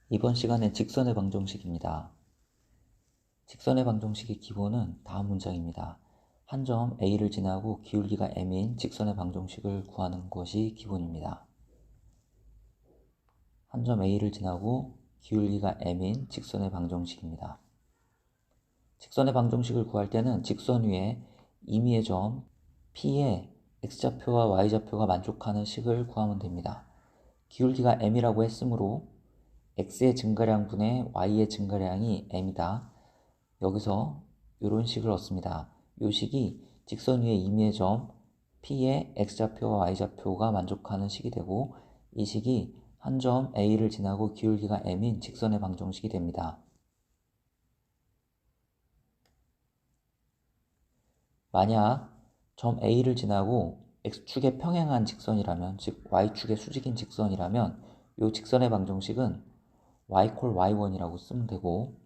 이번 시간엔 직선의 방정식입니다. 직선의 방정식의 기본은 다음 문장입니다. 한 점 A를 지나고 기울기가 M인 직선의 방정식을 구하는 것이 기본입니다. 한 점 A를 지나고 기울기가 M인 직선의 방정식입니다. 직선의 방정식을 구할 때는 직선 위에 임의의 점 P의 X좌표와 Y좌표가 만족하는 식을 구하면 됩니다. 기울기가 M이라고 했으므로 X의 증가량분의 Y의 증가량이 M이다. 여기서 이런 식을 얻습니다. 이 식이 직선 위의 임의의 점 P의 X좌표와 Y좌표가 만족하는 식이 되고, 이 식이 한 점 A를 지나고 기울기가 M인 직선의 방정식이 됩니다. 만약 점 A를 지나고 X축에 평행한 직선이라면, 즉 Y축의 수직인 직선이라면 이 직선의 방정식은 Y 콜 Y1이라고 쓰면 되고,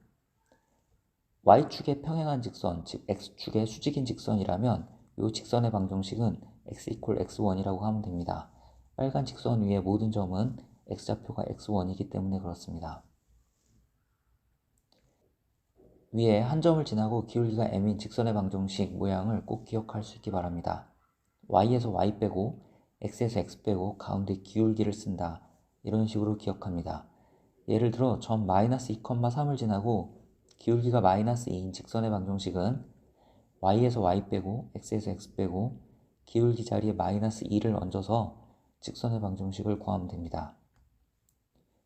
Y축에 평행한 직선, 즉 X축의 수직인 직선이라면 이 직선의 방정식은 X 이퀄 X1이라고 하면 됩니다. 빨간 직선 위의 모든 점은 X좌표가 X1이기 때문에 그렇습니다. 위에 한 점을 지나고 기울기가 M인 직선의 방정식 모양을 꼭 기억할 수 있기 바랍니다. Y에서 Y 빼고 X에서 X 빼고 가운데 기울기를 쓴다. 이런 식으로 기억합니다. 예를 들어 점 마이너스 2,3을 지나고 기울기가 마이너스 2인 직선의 방정식은 Y에서 Y 빼고 X에서 X 빼고 기울기 자리에 마이너스 2를 얹어서 직선의 방정식을 구하면 됩니다.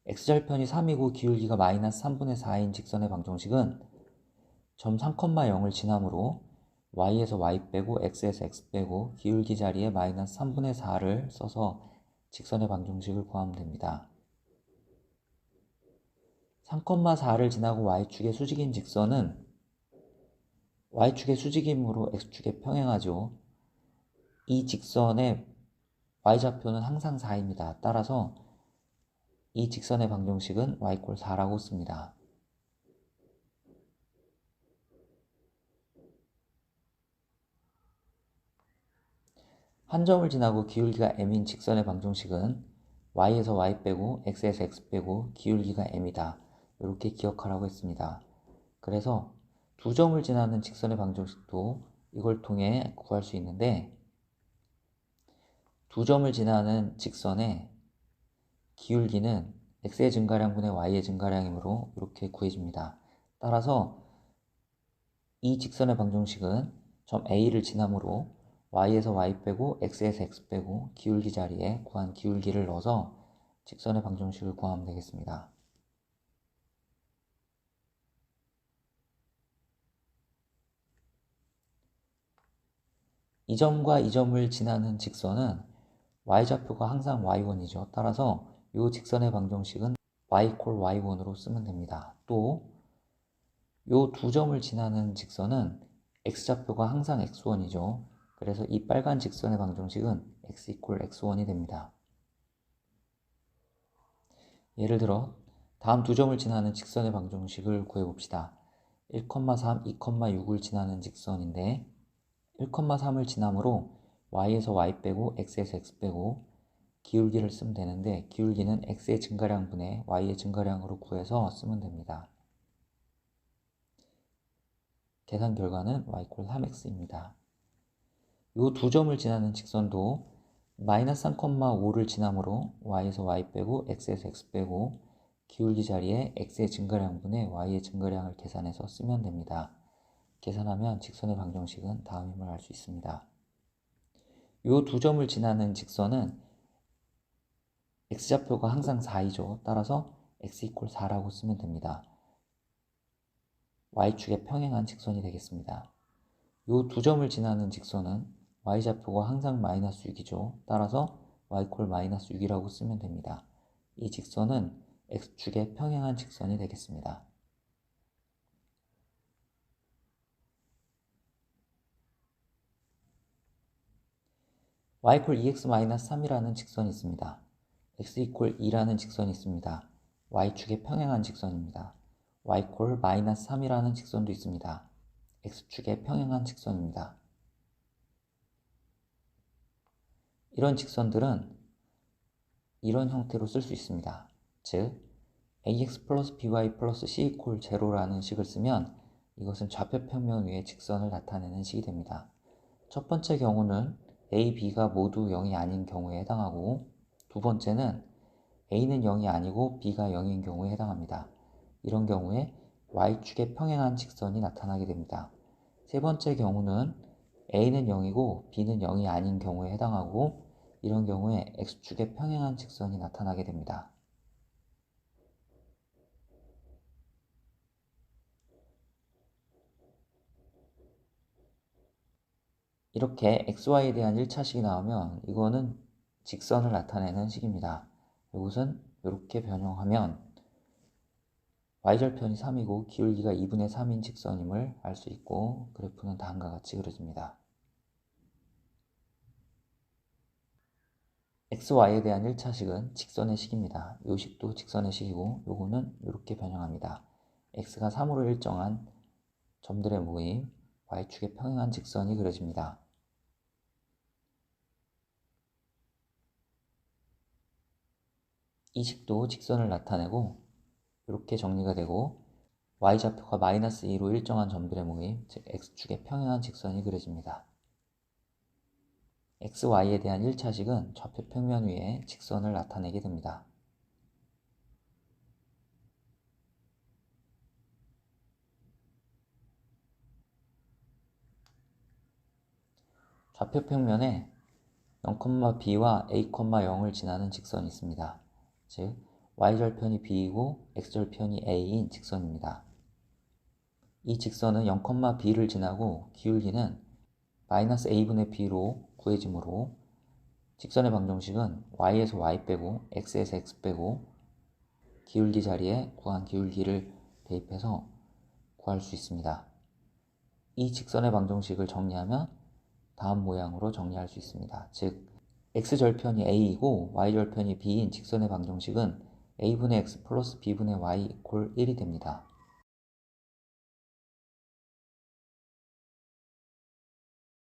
X절편이 3이고 기울기가 마이너스 3분의 4인 직선의 방정식은 점 3,0을 지나므로 Y에서 Y 빼고 X에서 X 빼고 기울기 자리에 마이너스 3분의 4를 써서 직선의 방정식을 구하면 됩니다. 3,4를 지나고 Y축의 수직인 직선은 Y축의 수직이므로 X축에 평행하죠. 이 직선의 Y좌표는 항상 4입니다. 따라서 이 직선의 방정식은 Y 꼴 4라고 씁니다. 한 점을 지나고 기울기가 M인 직선의 방정식은 Y에서 Y 빼고 X에서 X 빼고 기울기가 M이다. 이렇게 기억하라고 했습니다. 그래서 두 점을 지나는 직선의 방정식도 이걸 통해 구할 수 있는데, 두 점을 지나는 직선의 기울기는 X의 증가량분의 Y의 증가량이므로 이렇게 구해집니다. 따라서 이 직선의 방정식은 점 A를 지나므로 Y에서 Y 빼고 X에서 X 빼고 기울기 자리에 구한 기울기를 넣어서 직선의 방정식을 구하면 되겠습니다. 이 점과 이 점을 지나는 직선은 Y좌표가 항상 Y1이죠. 따라서 이 직선의 방정식은 Y 콜 Y1으로 쓰면 됩니다. 또 이 두 점을 지나는 직선은 X좌표가 항상 X1이죠. 그래서 이 빨간 직선의 방정식은 X 이퀄 X1이 됩니다. 예를 들어 다음 두 점을 지나는 직선의 방정식을 구해봅시다. 1,3, 2,6을 지나는 직선인데 1,3을 지나므로 Y에서 Y 빼고 X에서 X 빼고 기울기를 쓰면 되는데, 기울기는 X의 증가량분의 Y의 증가량으로 구해서 쓰면 됩니다. 계산 결과는 Y 콜 3X입니다. 이 두 점을 지나는 직선도 마이너스 3,5를 지나므로 Y에서 Y 빼고 X에서 X 빼고 기울기 자리에 X의 증가량분의 Y의 증가량을 계산해서 쓰면 됩니다. 계산하면 직선의 방정식은 다음임을 알 수 있습니다. 이 두 점을 지나는 직선은 X좌표가 항상 4이죠. 따라서 X 이퀄 4라고 쓰면 됩니다. Y축에 평행한 직선이 되겠습니다. 이 두 점을 지나는 직선은 Y좌표가 항상 마이너스 6이죠. 따라서 Y 콜 마이너스 6이라고 쓰면 됩니다. 이 직선은 X축에 평행한 직선이 되겠습니다. Y 콜 2X 마이너스 3이라는 직선이 있습니다. X 이퀄 2라는 직선이 있습니다. Y축에 평행한 직선입니다. Y 콜 마이너스 3이라는 직선도 있습니다. X축에 평행한 직선입니다. 이런 직선들은 이런 형태로 쓸 수 있습니다. 즉 ax 플러스 by 플러스 c 이퀄 제로라는 식을 쓰면 이것은 좌표 평면 위에 직선을 나타내는 식이 됩니다. 첫 번째 경우는 a, b가 모두 0이 아닌 경우에 해당하고, 두 번째는 a는 0이 아니고 b가 0인 경우에 해당합니다. 이런 경우에 y축에 평행한 직선이 나타나게 됩니다. 세 번째 경우는 a는 0이고 b는 0이 아닌 경우에 해당하고, 이런 경우에 x축에 평행한 직선이 나타나게 됩니다. 이렇게 xy에 대한 1차식이 나오면 이거는 직선을 나타내는 식입니다. 이것은 이렇게 변형하면 y절편이 3이고 기울기가 2분의 3인 직선임을 알 수 있고, 그래프는 다음과 같이 그려집니다. xy에 대한 1차식은 직선의 식입니다. 이 식도 직선의 식이고, 요거는 이렇게 변형합니다. x가 3으로 일정한 점들의 모임, y축에 평행한 직선이 그려집니다. 이 식도 직선을 나타내고 이렇게 정리가 되고, y좌표가 마이너스 2로 일정한 점들의 모임, 즉 x축에 평행한 직선이 그려집니다. xy에 대한 1차식은 좌표 평면 위에 직선을 나타내게 됩니다. 좌표 평면에 0,b와 a,0을 지나는 직선이 있습니다. 즉 y절편이 b이고 x절편이 a인 직선입니다. 이 직선은 0,b를 지나고 기울기는 마이너스 a분의 b로 구해지므로 직선의 방정식은 y에서 y 빼고 x에서 x 빼고 기울기 자리에 구한 기울기를 대입해서 구할 수 있습니다. 이 직선의 방정식을 정리하면 다음 모양으로 정리할 수 있습니다. 즉 x절편이 a이고 y절편이 b인 직선의 방정식은 a분의 x 플러스 b분의 y 이퀄 1이 됩니다.